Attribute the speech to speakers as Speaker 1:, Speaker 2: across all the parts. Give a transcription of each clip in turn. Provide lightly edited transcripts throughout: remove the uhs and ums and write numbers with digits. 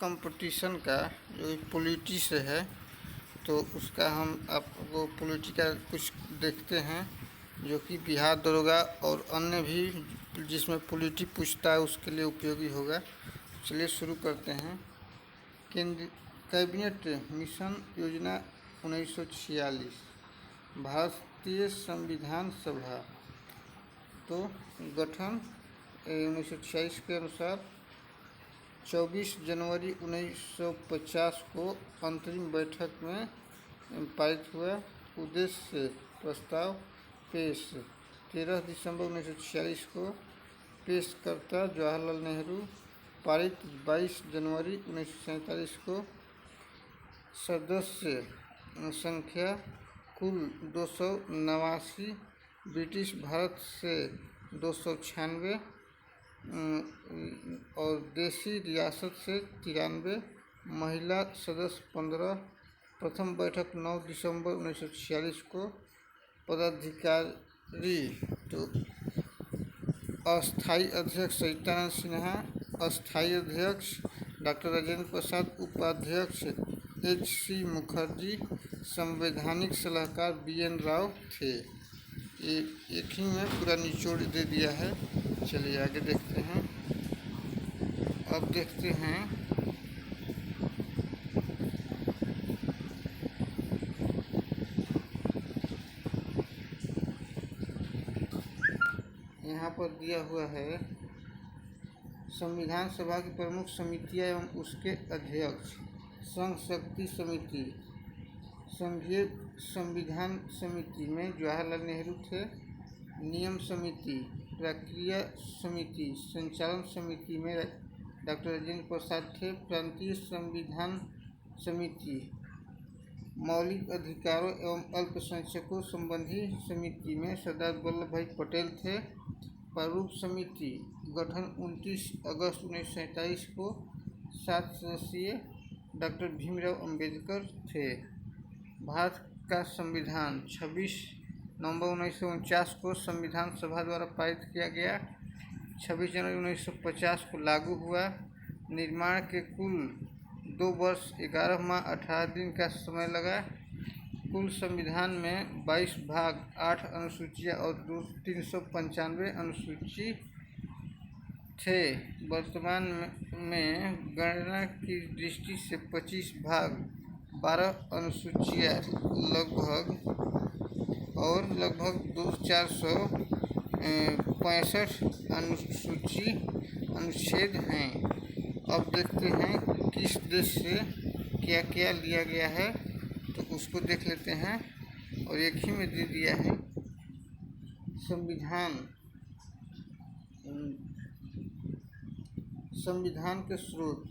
Speaker 1: Competition का जो polity से है, तो उसका हम आपको पॉलिटी का कुछ देखते हैं जो कि बिहार दरोगा और अन्य भी जिसमें पॉलिटी पूछता है उसके लिए उपयोगी होगा। चलिए शुरू करते हैं। केंद्र कैबिनेट मिशन योजना 1946, भारतीय संविधान सभा तो गठन 1946 के अनुसार 24 जनवरी 1950 को अंतरिम बैठक में पारित हुआ। उद्देश्य से प्रस्ताव पेश 13 दिसंबर 1946 को पेश करता जवाहरलाल नेहरू, पारित 22 जनवरी 1947 को। सदस्य संख्या कुल 289, ब्रिटिश भारत से 296 और देसी रियासत से 93, महिला सदस्य 15। प्रथम बैठक 9 दिसंबर 1946 को। पदाधिकारी तो अस्थायी अध्यक्ष सवितानंद सिन्हा, अस्थायी अध्यक्ष डॉक्टर राजेंद्र प्रसाद, उपाध्यक्ष H.C. मुखर्जी, संवैधानिक सलाहकार B.N. राव थे। एक ही में पूरा निचोड़ दे दिया है। चलिए आगे देखते हैं। अब देखते हैं यहाँ पर दिया हुआ है संविधान सभा की प्रमुख समितियां एवं उसके अध्यक्ष। संघ शक्ति समिति, संघीय संविधान समिति में जवाहरलाल नेहरू थे। नियम समिति, प्रक्रिया समिति, संचालन समिति में डॉक्टर राजेंद्र प्रसाद थे। प्रांतीय संविधान समिति, मौलिक अधिकारों एवं अल्पसंख्यकों संबंधी समिति में सरदार वल्लभ भाई पटेल थे। प्रारूप समिति, गठन 29 अगस्त 1947 को, 7 सदस्यीय, डॉक्टर भीमराव अंबेडकर थे। भारत का संविधान 26 नवंबर 1949 को संविधान सभा द्वारा पारित किया गया। 26 जनवरी 1950 को लागू हुआ। निर्माण के कुल 2 वर्ष 11 माह 18 दिन का समय लगा। कुल संविधान में 22 भाग, 8 अनुसूचियाँ और 395 अनुसूची थे। वर्तमान में गणना की दृष्टि से 25 भाग, 12 अनुसूचियाँ लगभग 465 अनुच्छेद हैं। अब देखते हैं किस देश से क्या क्या लिया गया है, तो उसको देख लेते हैं। और एक ही में दे दिया है संविधान के स्रोत।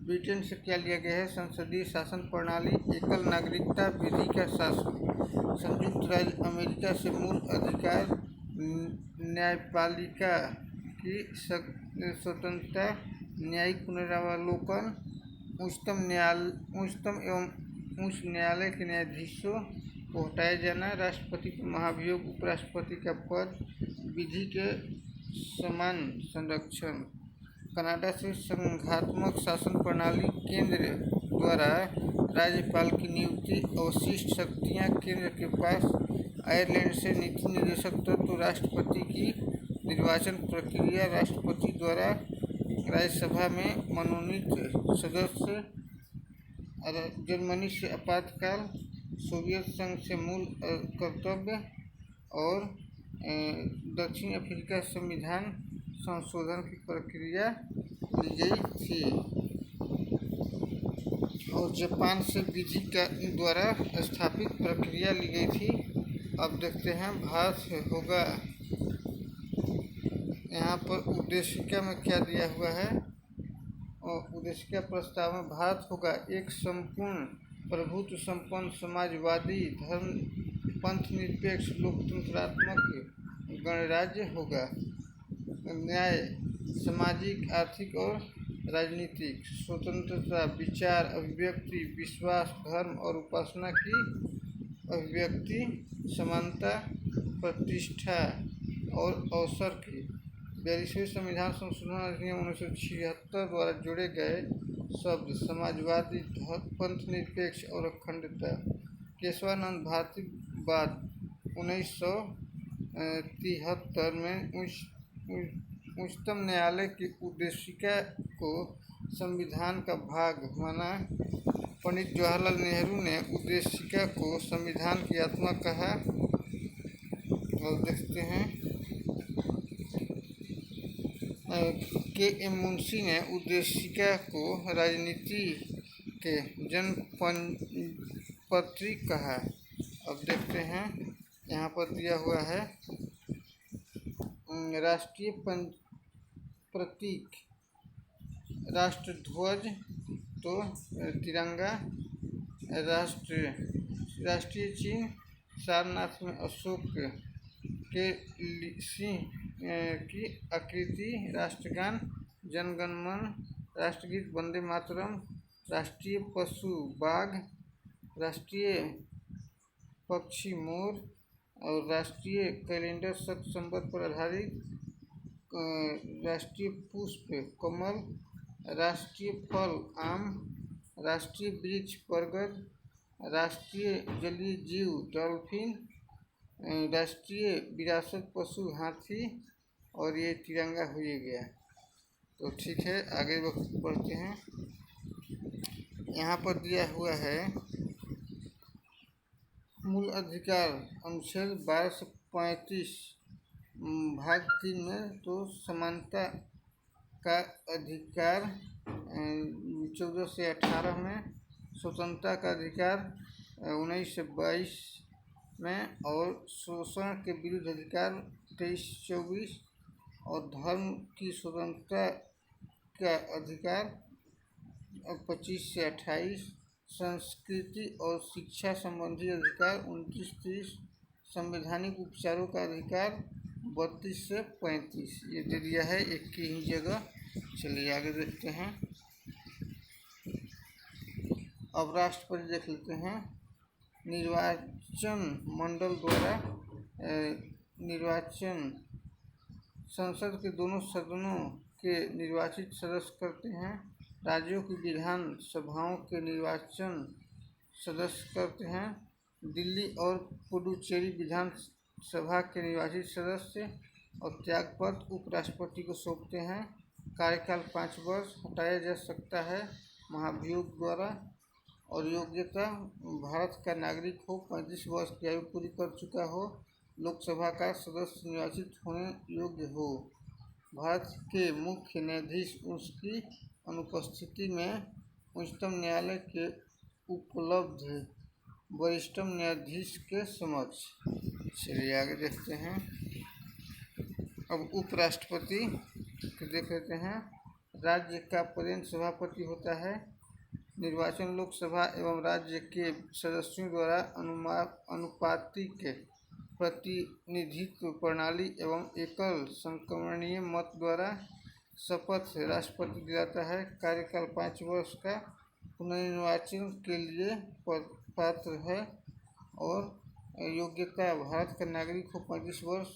Speaker 1: ब्रिटेन से क्या लिया गया है? संसदीय शासन प्रणाली, एकल नागरिकता, विधि का शासन। संयुक्त राज्य अमेरिका से मूल अधिकार, न्यायपालिका की स्वतंत्रता, न्यायिक पुनरावलोकन, उच्चतम एवं उच्च न्यायालय के न्यायाधीशों को हटाया जाना, राष्ट्रपति पर महाभियोग, उपराष्ट्रपति का पद, विधि के समान संरक्षण। कनाडा से संघात्मक शासन प्रणाली, केंद्र द्वारा राज्यपाल की नियुक्ति, अवशिष्ट शक्तियाँ केंद्र के पास। आयरलैंड से नीति निर्देशक तत्व, राष्ट्रपति की निर्वाचन प्रक्रिया, राष्ट्रपति द्वारा राज्यसभा में मनोनीत सदस्य। जर्मनी से आपातकाल, सोवियत संघ से मूल कर्तव्य और दक्षिण अफ्रीका संविधान संशोधन की प्रक्रिया ली गई थी। और जापान से विधि का द्वारा स्थापित प्रक्रिया ली गई थी। अब देखते हैं भारत होगा। यहाँ पर उद्देशिका में क्या दिया हुआ है? और उद्देशिका प्रस्ताव में भारत होगा एक संपूर्ण प्रभुत्व संपन्न समाजवादी धर्मपंथ निरपेक्ष लोकतंत्रात्मक गणराज्य होगा। न्याय, सामाजिक, आर्थिक और राजनीतिक स्वतंत्रता, विचार, अभिव्यक्ति, विश्वास, धर्म और उपासना की अभिव्यक्ति, समानता, प्रतिष्ठा और अवसर की। 42वें संविधान संशोधन अधिनियम 1976 द्वारा जोड़े गए शब्द समाजवादी, पंथ निरपेक्ष और अखंडता। केशवानंद भारती बाद 1973 में उच्चतम न्यायालय की उद्देशिका को संविधान का भाग माना। पंडित जवाहरलाल नेहरू ने उद्देशिका को संविधान की आत्मा कहा। और देखते हैं के एम मुंशी ने उद्देशिका को राजनीति के जनपत्री कहा। अब देखते हैं यहाँ पर दिया हुआ है राष्ट्रीय प्रतीक, राष्ट्रध्वज तो तिरंगा, राष्ट्रीय चिन्ह सारनाथ में अशोक के सिंह की आकृति, राष्ट्रगान जनगणमन, राष्ट्रगीत वंदे मातरम, राष्ट्रीय पशु बाघ, राष्ट्रीय पक्षी मोर और राष्ट्रीय कैलेंडर शक संवत पर आधारित, राष्ट्रीय पुष्प कमल, राष्ट्रीय फल आम, राष्ट्रीय वृक्ष बरगद, राष्ट्रीय जलीय जीव डॉल्फिन, राष्ट्रीय विरासत पशु हाथी और ये तिरंगा हो गया। तो ठीक है, आगे बढ़ते हैं। यहाँ पर दिया हुआ है मूल अधिकार अनुच्छेद 12 से 35 भाग 3 में तो समानता का अधिकार, 14 से 18 में स्वतंत्रता का अधिकार, 19 से 22 में और शोषण के विरुद्ध अधिकार 23-24 और धर्म की स्वतंत्रता का अधिकार 25 से 28, संस्कृति और शिक्षा संबंधी अधिकार 29-30, संवैधानिक उपचारों का अधिकार 32 से 35। ये दे दिया है एक की ही जगह। चलिए आगे देखते हैं। अब राष्ट्रपति देख लेते हैं। निर्वाचन मंडल द्वारा निर्वाचन संसद के दोनों सदनों के निर्वाचित सदस्य करते हैं। राज्यों की विधान सभाओं के निर्वाचन सदस्य करते हैं। दिल्ली और पुडुचेरी विधान सभा के निर्वाचित सदस्य और त्यागपत्र उपराष्ट्रपति को सौंपते हैं। कार्यकाल 5 वर्ष, हटाया जा सकता है महाभियोग द्वारा। और योग्यता, भारत का नागरिक हो, 35 वर्ष की आयु पूरी कर चुका हो, लोकसभा का सदस्य निर्वाचित होने योग्य हो। भारत के मुख्य न्यायाधीश उसकी अनुपस्थिति में उच्चतम न्यायालय के उपलब्ध वरिष्ठतम न्यायाधीश के समक्ष। चलिए आगे देखते हैं। अब उपराष्ट्रपति देख लेते हैं। राज्य का पदेन सभापति होता है। निर्वाचन लोकसभा एवं राज्य के सदस्यों द्वारा अनुपातिक प्रतिनिधित्व प्रणाली एवं एकल संक्रमणीय मत द्वारा शपथ राष्ट्रपति दिलाता है। कार्यकाल 5 वर्ष का पुनर्निर्वाचन के लिए पात्र है। और योग्यता, भारत का नागरिक हो, 35 वर्ष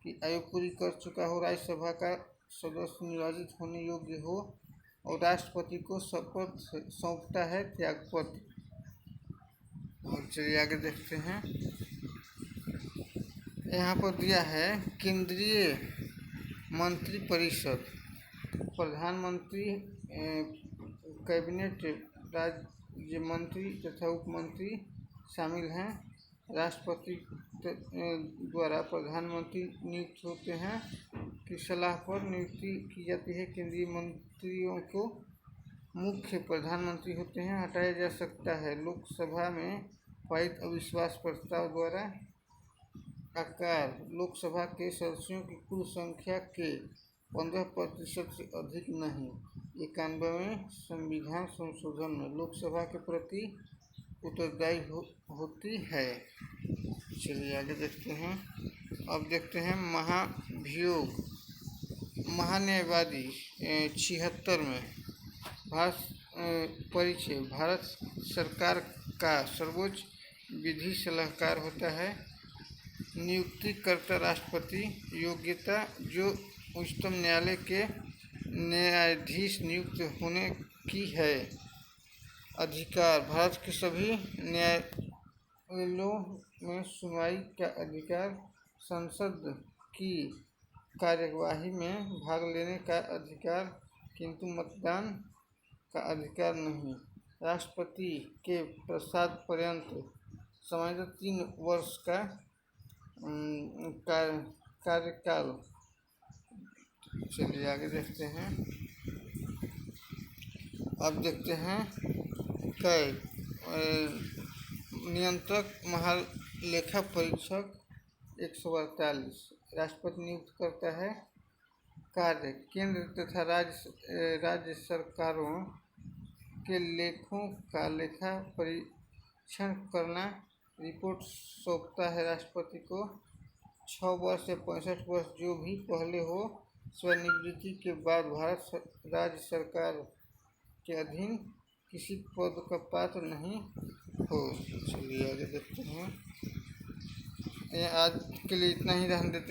Speaker 1: की आयु पूरी कर चुका हो, राज्यसभा का सदस्य निर्वाचित होने योग्य हो और राष्ट्रपति को शपथ सौंपता है त्यागपत्र। और चलिए आगे देखते हैं। यहाँ पर दिया है केंद्रीय मंत्रिपरिषद, प्रधानमंत्री, कैबिनेट, राज्य मंत्री तथा उपमंत्री शामिल हैं। राष्ट्रपति द्वारा प्रधानमंत्री नियुक्त होते हैं की सलाह पर नियुक्ति की जाती है। केंद्रीय मंत्रियों को मुख्य प्रधानमंत्री होते हैं। हटाया जा सकता है लोकसभा में पारित अविश्वास प्रस्ताव द्वारा। आकार, लोकसभा के सदस्यों की कुल संख्या के 15% से अधिक नहीं। 91वें संविधान संशोधन में लोकसभा के प्रति उत्तरदायी होती है। चलिए आगे देखते हैं। अब देखते हैं महाभियोग, महान्यायवादी 76 में भारत परिचय, भारत सरकार का सर्वोच्च विधि सलाहकार होता है। नियुक्तिकर्ता राष्ट्रपति। योग्यता, जो उच्चतम न्यायालय के न्यायाधीश नियुक्त होने की है। अधिकार: भारत के सभी न्यायालयों में सुनवाई का अधिकार, संसद की कार्यवाही में भाग लेने का अधिकार, किंतु मतदान का अधिकार नहीं। राष्ट्रपति के प्रसाद पर्यंत समान्यतः 3 वर्ष का कार्यकाल। चलिए आगे देखते हैं। अब देखते हैं नियंत्रक महालेखा परीक्षक 148। राष्ट्रपति नियुक्त करता है। कार्य: केंद्र तथा राज्य सरकारों के लेखों का लेखा परीक्षण करना। रिपोर्ट सौंपता है राष्ट्रपति को। 6 वर्ष या 65 वर्ष जो भी पहले हो, सेवानिवृत्ति के बाद भारत राज्य सरकार के अधीन किसी पद का पात्र नहीं हो। चलिए आगे देखते हैं। आज के लिए इतना ही रहने देते हैं।